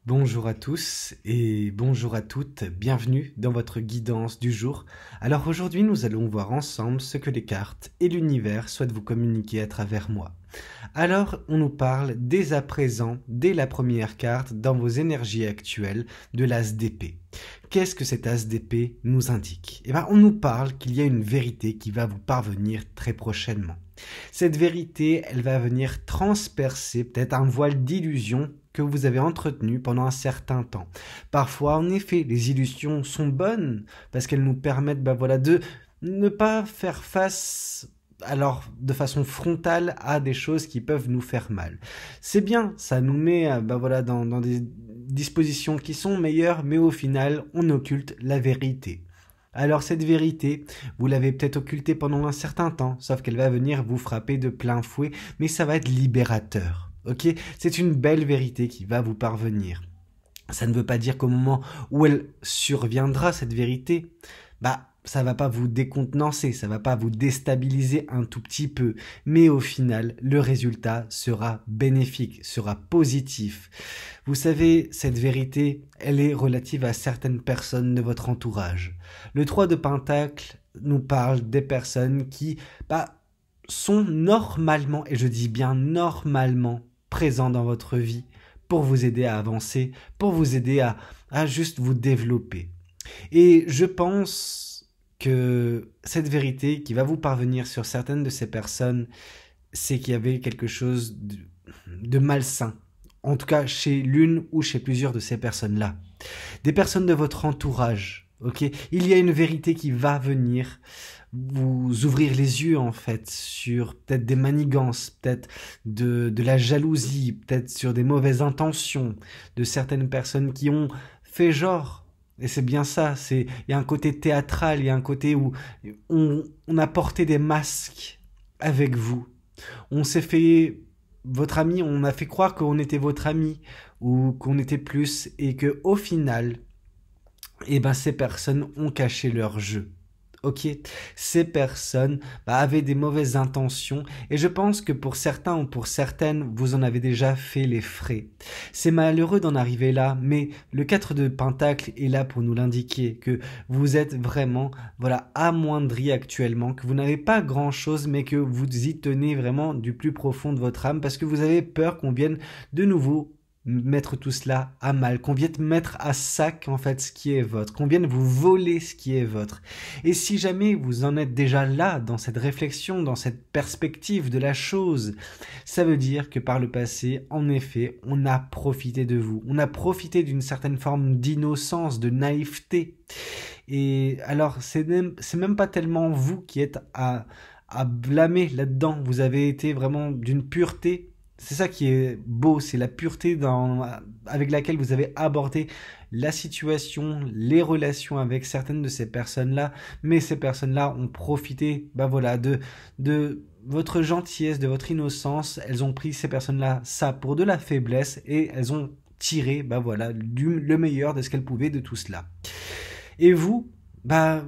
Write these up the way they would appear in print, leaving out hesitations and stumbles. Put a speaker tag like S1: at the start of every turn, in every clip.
S1: Bonjour à tous et bonjour à toutes, bienvenue dans votre guidance du jour. Alors aujourd'hui nous allons voir ensemble ce que les cartes et l'univers souhaitent vous communiquer à travers moi. Alors on nous parle dès à présent, dès la première carte, dans vos énergies actuelles de l'as d'épée. Qu'est-ce que cet as d'épée nous indique? On nous parle qu'il y a une vérité qui va vous parvenir très prochainement. Cette vérité, elle va venir transpercer peut-être un voile d'illusion que vous avez entretenu pendant un certain temps. Parfois, en effet, les illusions sont bonnes parce qu'elles nous permettent de ne pas faire face alors de façon frontale à des choses qui peuvent nous faire mal. C'est bien, ça nous met dans des dispositions qui sont meilleures, mais au final, on occulte la vérité. Alors cette vérité, vous l'avez peut-être occultée pendant un certain temps, sauf qu'elle va venir vous frapper de plein fouet, mais ça va être libérateur. Ok, c'est une belle vérité qui va vous parvenir. Ça ne veut pas dire qu'au moment où elle surviendra, cette vérité, ça va pas vous décontenancer, ça va pas vous déstabiliser un tout petit peu, mais au final, le résultat sera bénéfique, sera positif. Vous savez, cette vérité, elle est relative à certaines personnes de votre entourage. Le 3 de Pentacle nous parle des personnes qui, sont normalement, et je dis bien normalement, présents dans votre vie pour vous aider à avancer, pour vous aider à juste vous développer. Et je pense que cette vérité qui va vous parvenir sur certaines de ces personnes, c'est qu'il y avait quelque chose de malsain. En tout cas, chez l'une ou chez plusieurs de ces personnes-là. Des personnes de votre entourage, ok? Il y a une vérité qui va venir vous ouvrir les yeux en fait sur peut-être des manigances, peut-être de la jalousie, peut-être sur des mauvaises intentions de certaines personnes qui ont fait genre. Et c'est bien ça, il y a un côté théâtral, il y a un côté où on a porté des masques avec vous. On s'est fait votre ami, on a fait croire qu'on était votre ami ou qu'on était plus et que au final, ces personnes ont caché leur jeu. Ok, ces personnes avaient des mauvaises intentions et je pense que pour certains ou pour certaines, vous en avez déjà fait les frais. C'est malheureux d'en arriver là, mais le 4 de Pentacle est là pour nous l'indiquer, que vous êtes vraiment amoindri actuellement, que vous n'avez pas grand-chose, mais que vous y tenez vraiment du plus profond de votre âme parce que vous avez peur qu'on vienne de nouveau mettre tout cela à mal, qu'on vienne mettre à sac en fait ce qui est votre, qu'on vienne vous voler ce qui est votre. Et si jamais vous en êtes déjà là, dans cette réflexion, dans cette perspective de la chose, ça veut dire que par le passé, en effet, on a profité de vous, on a profité d'une certaine forme d'innocence, de naïveté. Et alors, c'est même pas tellement vous qui êtes à blâmer là-dedans, vous avez été vraiment d'une pureté. C'est ça qui est beau, c'est la pureté avec laquelle vous avez abordé la situation, les relations avec certaines de ces personnes-là, mais ces personnes-là ont profité de votre gentillesse, de votre innocence, elles ont pris ces personnes-là ça pour de la faiblesse et elles ont tiré le meilleur de ce qu'elles pouvaient de tout cela. Et vous,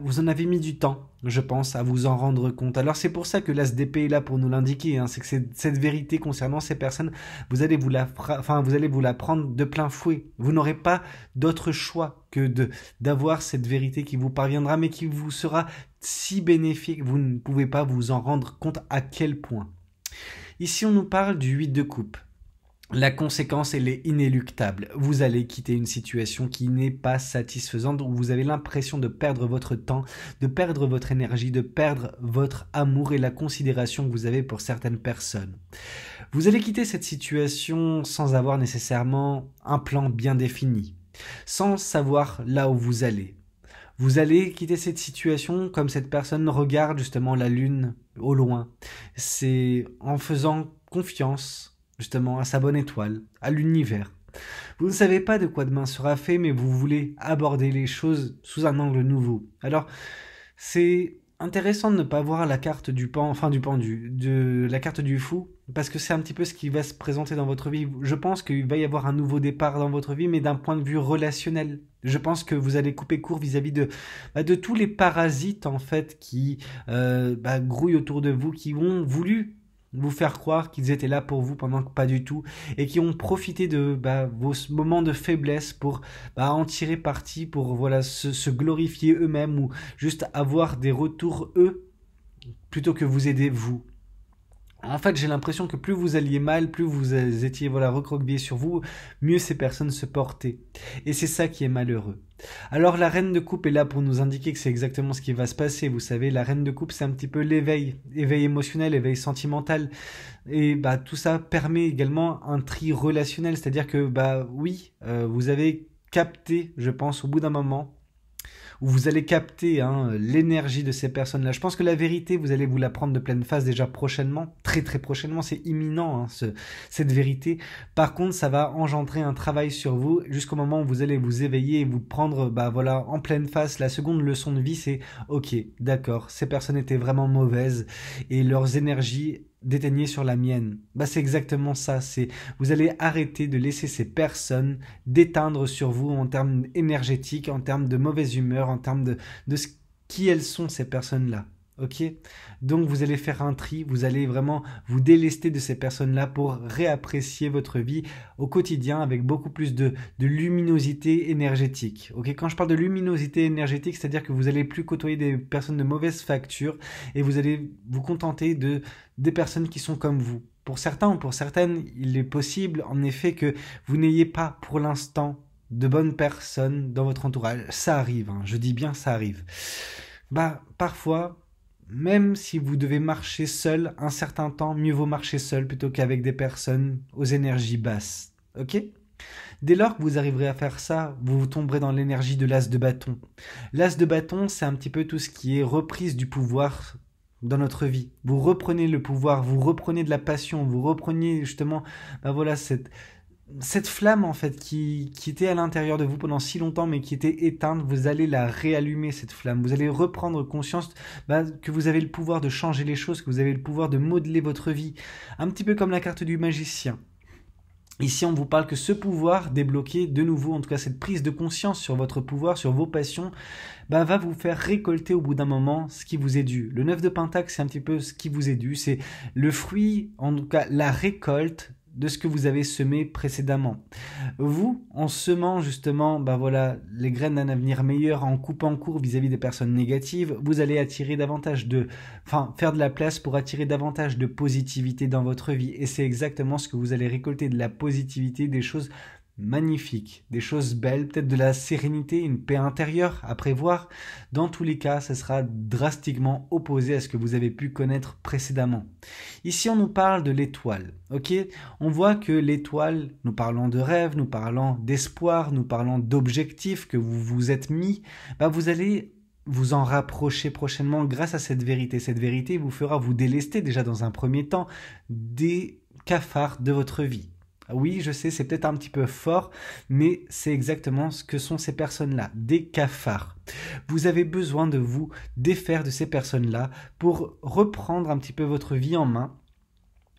S1: vous en avez mis du temps, je pense, à vous en rendre compte. Alors c'est pour ça que l'as d'épée est là pour nous l'indiquer, c'est que cette vérité concernant ces personnes, vous allez vous la prendre de plein fouet. Vous n'aurez pas d'autre choix que d'avoir cette vérité qui vous parviendra, mais qui vous sera si bénéfique, vous ne pouvez pas vous en rendre compte à quel point. Ici on nous parle du 8 de coupe. La conséquence, elle est inéluctable. Vous allez quitter une situation qui n'est pas satisfaisante, où vous avez l'impression de perdre votre temps, de perdre votre énergie, de perdre votre amour et la considération que vous avez pour certaines personnes. Vous allez quitter cette situation sans avoir nécessairement un plan bien défini, sans savoir là où vous allez. Vous allez quitter cette situation comme cette personne regarde justement la lune au loin. C'est en faisant confiance justement à sa bonne étoile, à l'univers. Vous ne savez pas de quoi demain sera fait, mais vous voulez aborder les choses sous un angle nouveau. Alors, c'est intéressant de ne pas voir la carte la carte du fou, parce que c'est un petit peu ce qui va se présenter dans votre vie. Je pense qu'il va y avoir un nouveau départ dans votre vie, mais d'un point de vue relationnel. Je pense que vous allez couper court vis-à-vis de tous les parasites, en fait, qui grouillent autour de vous, qui ont voulu vous faire croire qu'ils étaient là pour vous pendant que pas du tout, et qui ont profité de vos moments de faiblesse pour en tirer parti, pour voilà se glorifier eux-mêmes ou juste avoir des retours eux plutôt que vous aider vous. En fait, j'ai l'impression que plus vous alliez mal, plus vous étiez recroquevillé sur vous, mieux ces personnes se portaient. Et c'est ça qui est malheureux. Alors la reine de coupe est là pour nous indiquer que c'est exactement ce qui va se passer. Vous savez, la reine de coupe, c'est un petit peu l'éveil, éveil émotionnel, éveil sentimental. Et tout ça permet également un tri relationnel, c'est-à-dire que oui, vous avez capté, je pense, au bout d'un moment, où vous allez capter l'énergie de ces personnes-là. Je pense que la vérité, vous allez vous la prendre de pleine face déjà prochainement, très très prochainement, c'est imminent cette vérité. Par contre, ça va engendrer un travail sur vous jusqu'au moment où vous allez vous éveiller et vous prendre en pleine face. La seconde leçon de vie, c'est ok, d'accord, ces personnes étaient vraiment mauvaises et leurs énergies d'éteigner sur la mienne. C'est exactement ça, vous allez arrêter de laisser ces personnes d'éteindre sur vous en termes énergétiques, en termes de mauvaise humeur, en termes de qui elles sont ces personnes-là. Ok, donc vous allez faire un tri, vous allez vraiment vous délester de ces personnes-là pour réapprécier votre vie au quotidien avec beaucoup plus de luminosité énergétique. Ok, quand je parle de luminosité énergétique, c'est-à-dire que vous allez plus côtoyer des personnes de mauvaise facture et vous allez vous contenter des personnes qui sont comme vous. Pour certains ou pour certaines, il est possible en effet que vous n'ayez pas pour l'instant de bonnes personnes dans votre entourage. Ça arrive, je dis bien ça arrive. Parfois, même si vous devez marcher seul un certain temps, mieux vaut marcher seul plutôt qu'avec des personnes aux énergies basses. Ok ? Dès lors que vous arriverez à faire ça, vous tomberez dans l'énergie de l'as de bâton. L'as de bâton, c'est un petit peu tout ce qui est reprise du pouvoir dans notre vie. Vous reprenez le pouvoir, vous reprenez de la passion, vous reprenez justement cette flamme en fait qui était à l'intérieur de vous pendant si longtemps mais qui était éteinte, vous allez la réallumer cette flamme, vous allez reprendre conscience que vous avez le pouvoir de changer les choses, que vous avez le pouvoir de modeler votre vie, un petit peu comme la carte du magicien. Ici on vous parle que ce pouvoir débloqué de nouveau, en tout cas cette prise de conscience sur votre pouvoir, sur vos passions, va vous faire récolter au bout d'un moment ce qui vous est dû. Le 9 de Pentacle, c'est un petit peu ce qui vous est dû, c'est le fruit, en tout cas la récolte de ce que vous avez semé précédemment. Vous, en semant justement les graines d'un avenir meilleur, en coupant court vis-à-vis des personnes négatives, vous allez attirer faire de la place pour attirer davantage de positivité dans votre vie. Et c'est exactement ce que vous allez récolter, de la positivité, des choses magnifiques, des choses belles, peut-être de la sérénité, une paix intérieure à prévoir. Dans tous les cas, ça sera drastiquement opposé à ce que vous avez pu connaître précédemment. Ici, on nous parle de l'étoile, ok ? On voit que l'étoile, nous parlons de rêve, nous parlons d'espoir, nous parlons d'objectifs que vous vous êtes mis, vous allez vous en rapprocher prochainement grâce à cette vérité. Cette vérité vous fera vous délester déjà dans un premier temps des cafards de votre vie. Oui, je sais, c'est peut-être un petit peu fort, mais c'est exactement ce que sont ces personnes-là, des cafards. Vous avez besoin de vous défaire de ces personnes-là pour reprendre un petit peu votre vie en main,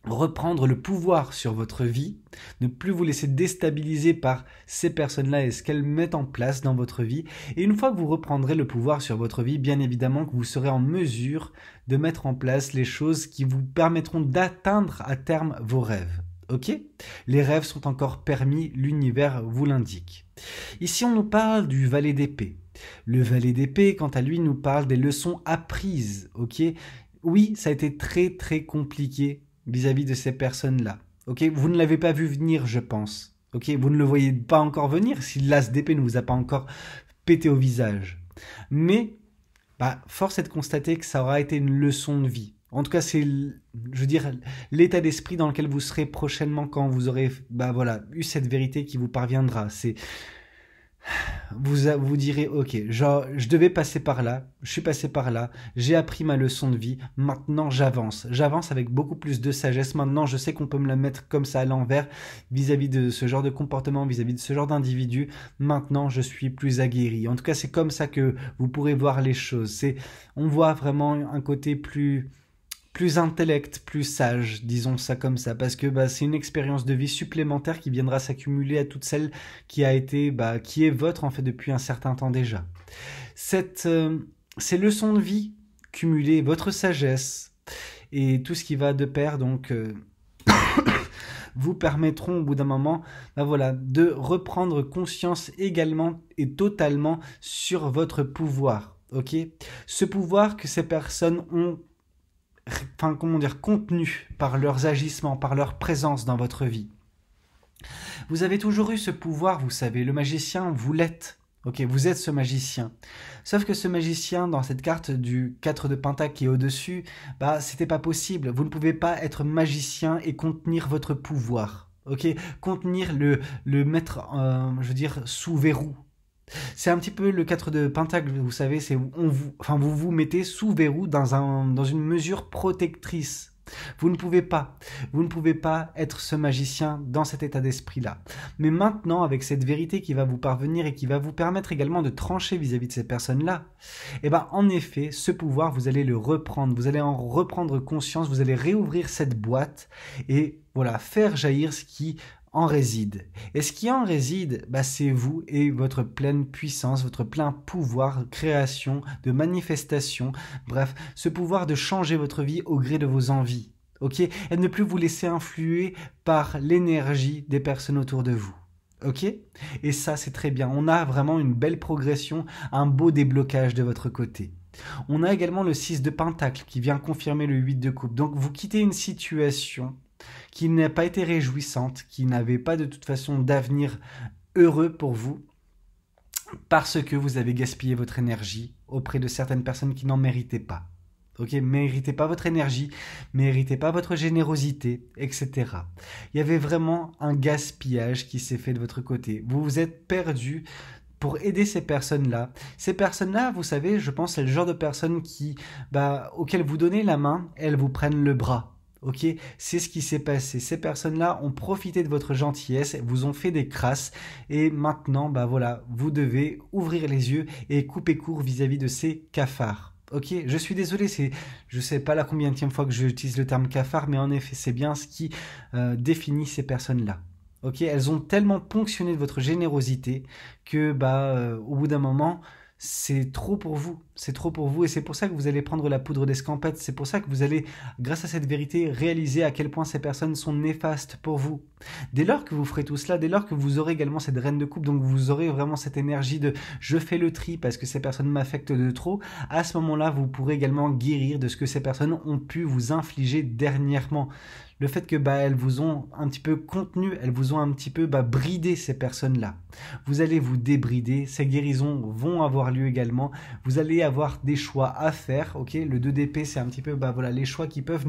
S1: reprendre le pouvoir sur votre vie, ne plus vous laisser déstabiliser par ces personnes-là et ce qu'elles mettent en place dans votre vie. Et une fois que vous reprendrez le pouvoir sur votre vie, bien évidemment que vous serez en mesure de mettre en place les choses qui vous permettront d'atteindre à terme vos rêves. Ok ? Les rêves sont encore permis, l'univers vous l'indique. Ici, on nous parle du valet d'épée. Le valet d'épée, quant à lui, nous parle des leçons apprises. Ok ? Oui, ça a été très très compliqué vis-à-vis de ces personnes-là. Ok ? Vous ne l'avez pas vu venir, je pense. Ok ? Vous ne le voyez pas encore venir si l'as d'épée ne vous a pas encore pété au visage. Mais, force est de constater que ça aura été une leçon de vie. En tout cas, c'est, l'état d'esprit dans lequel vous serez prochainement quand vous aurez, eu cette vérité qui vous parviendra. Vous direz, ok, je devais passer par là, je suis passé par là, j'ai appris ma leçon de vie, maintenant j'avance. J'avance avec beaucoup plus de sagesse. Maintenant, je sais qu'on peut me la mettre comme ça à l'envers vis-à-vis de ce genre de comportement, vis-à-vis de ce genre d'individu. Maintenant, je suis plus aguerri. En tout cas, c'est comme ça que vous pourrez voir les choses. On voit vraiment un côté plus intellect, plus sage, disons ça comme ça, parce que c'est une expérience de vie supplémentaire qui viendra s'accumuler à toute celle qui a été, qui est votre en fait depuis un certain temps déjà. Ces leçons de vie cumulées, votre sagesse et tout ce qui va de pair, donc vous permettront au bout d'un moment voilà, de reprendre conscience également et totalement sur votre pouvoir. Ce pouvoir que ces personnes ont contenu par leurs agissements, par leur présence dans votre vie. Vous avez toujours eu ce pouvoir, vous savez, le magicien, vous l'êtes. Vous êtes ce magicien. Sauf que ce magicien, dans cette carte du 4 de Pentacle qui est au-dessus, c'était pas possible. Vous ne pouvez pas être magicien et contenir votre pouvoir. Contenir le mettre, sous verrou. C'est un petit peu le 4 de Pentacle, vous savez, c'est vous vous mettez sous verrou dans une mesure protectrice. Vous ne pouvez pas être ce magicien dans cet état d'esprit-là. Mais maintenant, avec cette vérité qui va vous parvenir et qui va vous permettre également de trancher vis-à-vis de ces personnes-là, en effet, ce pouvoir, vous allez le reprendre, vous allez en reprendre conscience, vous allez réouvrir cette boîte et voilà, faire jaillir ce qui en réside. Et ce qui en réside, c'est vous et votre pleine puissance, votre plein pouvoir de création, de manifestation, bref, ce pouvoir de changer votre vie au gré de vos envies, et ne plus vous laisser influer par l'énergie des personnes autour de vous. Et ça, c'est très bien. On a vraiment une belle progression, un beau déblocage de votre côté. On a également le 6 de Pentacle qui vient confirmer le 8 de Coupe. Donc, vous quittez une situation qui n'a pas été réjouissante, qui n'avait pas de toute façon d'avenir heureux pour vous, parce que vous avez gaspillé votre énergie auprès de certaines personnes qui n'en méritaient pas. Méritez pas votre énergie, méritez pas votre générosité, etc. Il y avait vraiment un gaspillage qui s'est fait de votre côté. Vous vous êtes perdu pour aider ces personnes-là. Ces personnes-là, vous savez, je pense, c'est le genre de personnes qui, auxquelles vous donnez la main, elles vous prennent le bras. C'est ce qui s'est passé. Ces personnes-là ont profité de votre gentillesse, vous ont fait des crasses et maintenant, voilà, vous devez ouvrir les yeux et couper court vis-à-vis de ces cafards. Je suis désolé, je sais pas la combienième fois que j'utilise le terme cafard, mais en effet, c'est bien ce qui définit ces personnes-là. Elles ont tellement ponctionné de votre générosité que, au bout d'un moment, c'est trop pour vous, et c'est pour ça que vous allez prendre la poudre d'escampette, c'est pour ça que vous allez, grâce à cette vérité, réaliser à quel point ces personnes sont néfastes pour vous. Dès lors que vous ferez tout cela, dès lors que vous aurez également cette reine de coupe, donc vous aurez vraiment cette énergie de « je fais le tri parce que ces personnes m'affectent de trop », à ce moment-là, vous pourrez également guérir de ce que ces personnes ont pu vous infliger dernièrement. Le fait que elles vous ont un petit peu contenu, elles vous ont un petit peu bridé ces personnes-là. Vous allez vous débrider, ces guérisons vont avoir lieu également. Vous allez avoir des choix à faire. Le 2 d'épée, c'est un petit peu voilà, les choix qui peuvent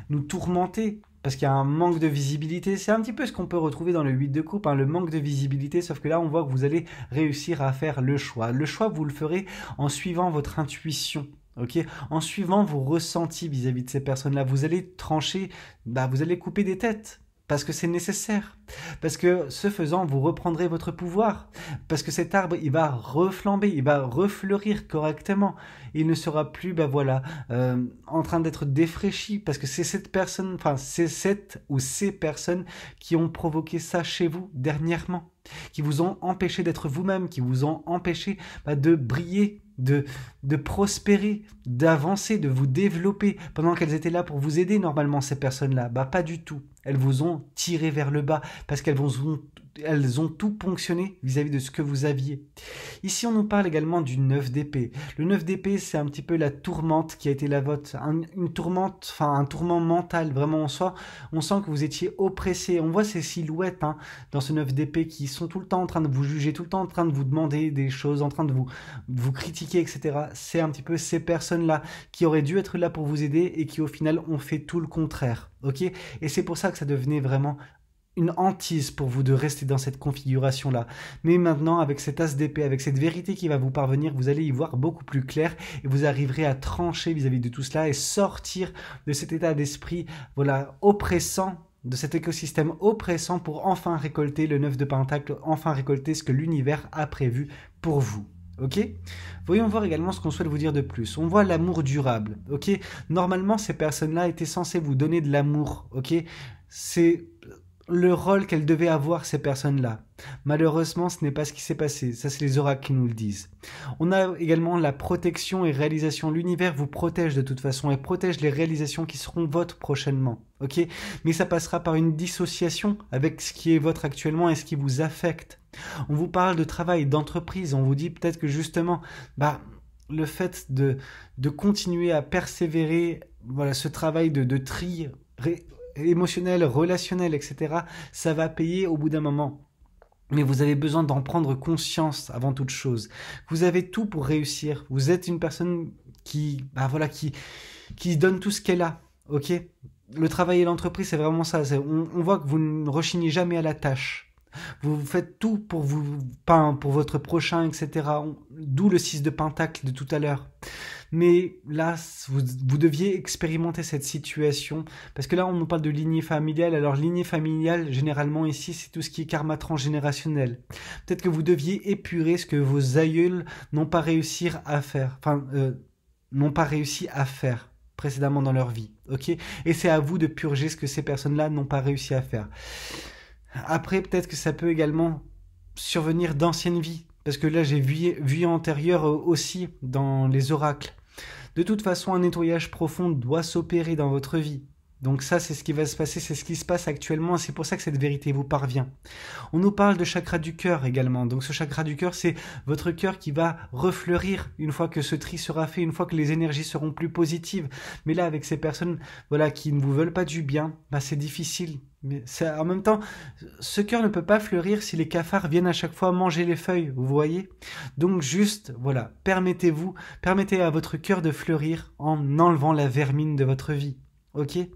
S1: nous tourmenter. Parce qu'il y a un manque de visibilité. C'est un petit peu ce qu'on peut retrouver dans le 8 de coupe, le manque de visibilité, sauf que là, on voit que vous allez réussir à faire le choix. Le choix, vous le ferez en suivant votre intuition. En suivant vos ressentis vis-à-vis de ces personnes-là, vous allez trancher, vous allez couper des têtes. Parce que c'est nécessaire. Parce que ce faisant, vous reprendrez votre pouvoir. Parce que cet arbre, il va reflamber, il va refleurir correctement. Il ne sera plus, en train d'être défraîchi. Parce que c'est cette personne, c'est cette ou ces personnes qui ont provoqué ça chez vous dernièrement. Qui vous ont empêché d'être vous-même, qui vous ont empêché de briller, de prospérer, d'avancer, de vous développer, pendant qu'elles étaient là pour vous aider normalement, ces personnes-là. Pas du tout. Elles vous ont tiré vers le bas parce qu'elles ont tout ponctionné vis-à-vis de ce que vous aviez. Ici, on nous parle également du 9 d'épée. Le 9 d'épée, c'est un petit peu la tourmente qui a été la vôtre. Une tourmente, un tourment mental. Vraiment, on sent que vous étiez oppressé. On voit ces silhouettes dans ce 9 d'épée qui sont tout le temps en train de vous juger, tout le temps en train de vous demander des choses, en train de vous critiquer, etc. C'est un petit peu ces personnes-là qui auraient dû être là pour vous aider et qui, au final, ont fait tout le contraire. Et c'est pour ça que ça devenait vraiment une hantise pour vous de rester dans cette configuration-là. Mais maintenant, avec cet as d'épée, avec cette vérité qui va vous parvenir, vous allez y voir beaucoup plus clair et vous arriverez à trancher vis-à-vis de tout cela et sortir de cet état d'esprit, oppressant, de cet écosystème oppressant pour enfin récolter le 9 de Pentacle, enfin récolter ce que l'univers a prévu pour vous. Voyons voir également ce qu'on souhaite vous dire de plus. On voit l'amour durable. Normalement, ces personnes-là étaient censées vous donner de l'amour. C'est le rôle qu'elles devaient avoir, ces personnes-là. Malheureusement, ce n'est pas ce qui s'est passé. Ça, c'est les oracles qui nous le disent. On a également la protection et réalisation. L'univers vous protège de toute façon et protège les réalisations qui seront vôtres prochainement. Ok ? Mais ça passera par une dissociation avec ce qui est vôtre actuellement et ce qui vous affecte. On vous parle de travail, d'entreprise. On vous dit peut-être que justement, le fait de continuer à persévérer, voilà, ce travail de tri émotionnel, relationnel, etc., ça va payer au bout d'un moment. Mais vous avez besoin d'en prendre conscience avant toute chose. Vous avez tout pour réussir. Vous êtes une personne qui donne tout ce qu'elle a. Ok ? Le travail et l'entreprise, c'est vraiment ça. On voit que vous ne rechignez jamais à la tâche. Vous faites tout pour votre prochain, etc. D'où le 6 de Pentacle de tout à l'heure. Mais là, vous deviez expérimenter cette situation, parce que là, on nous parle de lignée familiale. Alors, lignée familiale, généralement, ici, c'est tout ce qui est karma transgénérationnel. Peut-être que vous deviez épurer ce que vos aïeuls n'ont pas réussi à faire. N'ont pas réussi à faire précédemment dans leur vie. Ok ? Et c'est à vous de purger ce que ces personnes-là n'ont pas réussi à faire. Après, peut-être que ça peut également survenir d'anciennes vies. Parce que là, j'ai vu antérieure aussi dans les oracles. De toute façon, un nettoyage profond doit s'opérer dans votre vie. Donc ça, c'est ce qui va se passer, c'est ce qui se passe actuellement, c'est pour ça que cette vérité vous parvient. On nous parle de chakra du cœur également. Donc ce chakra du cœur, c'est votre cœur qui va refleurir une fois que ce tri sera fait, une fois que les énergies seront plus positives. Mais là, avec ces personnes qui ne vous veulent pas du bien, c'est difficile. Mais en même temps, ce cœur ne peut pas fleurir si les cafards viennent à chaque fois manger les feuilles, vous voyez ? Donc juste, permettez à votre cœur de fleurir en enlevant la vermine de votre vie. Ok ? Et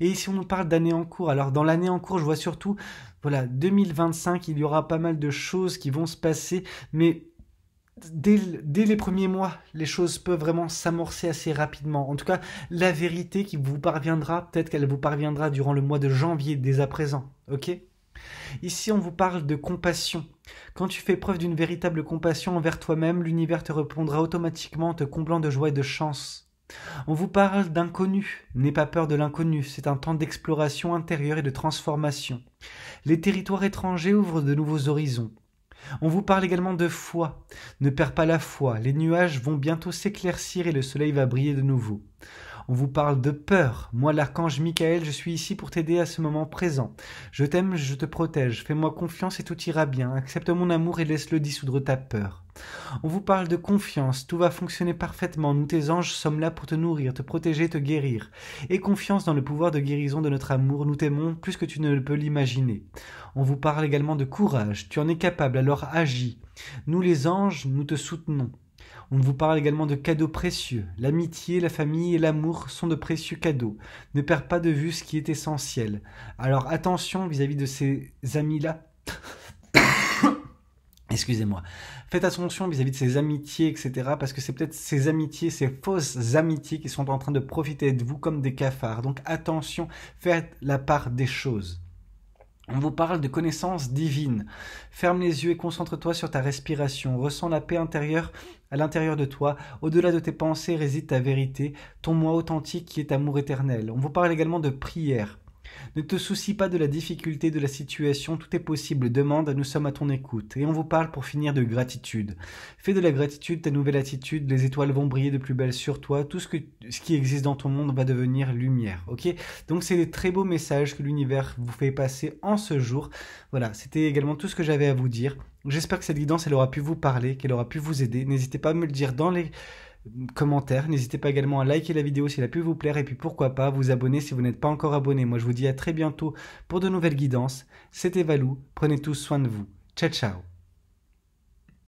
S1: ici, on nous parle d'année en cours. Alors, dans l'année en cours, je vois surtout, 2025, il y aura pas mal de choses qui vont se passer, mais dès les premiers mois, les choses peuvent vraiment s'amorcer assez rapidement. En tout cas, la vérité qui vous parviendra, peut-être qu'elle vous parviendra durant le mois de janvier, dès à présent. Ok ? Ici, on vous parle de compassion. Quand tu fais preuve d'une véritable compassion envers toi-même, l'univers te répondra automatiquement en te comblant de joie et de chance. On vous parle d'inconnu. N'aie pas peur de l'inconnu. C'est un temps d'exploration intérieure et de transformation. Les territoires étrangers ouvrent de nouveaux horizons. On vous parle également de foi. Ne perds pas la foi. Les nuages vont bientôt s'éclaircir et le soleil va briller de nouveau. On vous parle de peur. Moi, l'archange Michael, je suis ici pour t'aider à ce moment présent. Je t'aime, je te protège. Fais-moi confiance et tout ira bien. Accepte mon amour et laisse-le dissoudre ta peur. On vous parle de confiance. Tout va fonctionner parfaitement. Nous, tes anges, sommes là pour te nourrir, te protéger, te guérir. Et confiance dans le pouvoir de guérison de notre amour. Nous t'aimons plus que tu ne le peux l'imaginer. On vous parle également de courage. Tu en es capable, alors agis. Nous, les anges, nous te soutenons. On vous parle également de cadeaux précieux. L'amitié, la famille et l'amour sont de précieux cadeaux. Ne perds pas de vue ce qui est essentiel. Alors attention vis-à-vis de ces amis-là. Excusez-moi. Faites attention vis-à-vis de ces amitiés, etc. Parce que c'est peut-être ces amitiés, ces fausses amitiés qui sont en train de profiter de vous comme des cafards. Donc attention, faites la part des choses. On vous parle de connaissances divines. Ferme les yeux et concentre-toi sur ta respiration. Ressens la paix intérieure à l'intérieur de toi. Au-delà de tes pensées réside ta vérité, ton moi authentique qui est amour éternel. On vous parle également de prière. Ne te soucie pas de la difficulté de la situation, tout est possible, demande, nous sommes à ton écoute. Et on vous parle pour finir de gratitude. Fais de la gratitude ta nouvelle attitude, les étoiles vont briller de plus belle sur toi, tout ce qui existe dans ton monde va devenir lumière, ok ? Donc c'est des très beaux messages que l'univers vous fait passer en ce jour. Voilà, c'était également tout ce que j'avais à vous dire. J'espère que cette guidance, elle aura pu vous parler, qu'elle aura pu vous aider. N'hésitez pas à me le dire dans les commentaires, n'hésitez pas également à liker la vidéo si elle a pu vous plaire et puis pourquoi pas vous abonner si vous n'êtes pas encore abonné. Moi je vous dis à très bientôt pour de nouvelles guidances. C'était Valou, prenez tous soin de vous. Ciao ciao.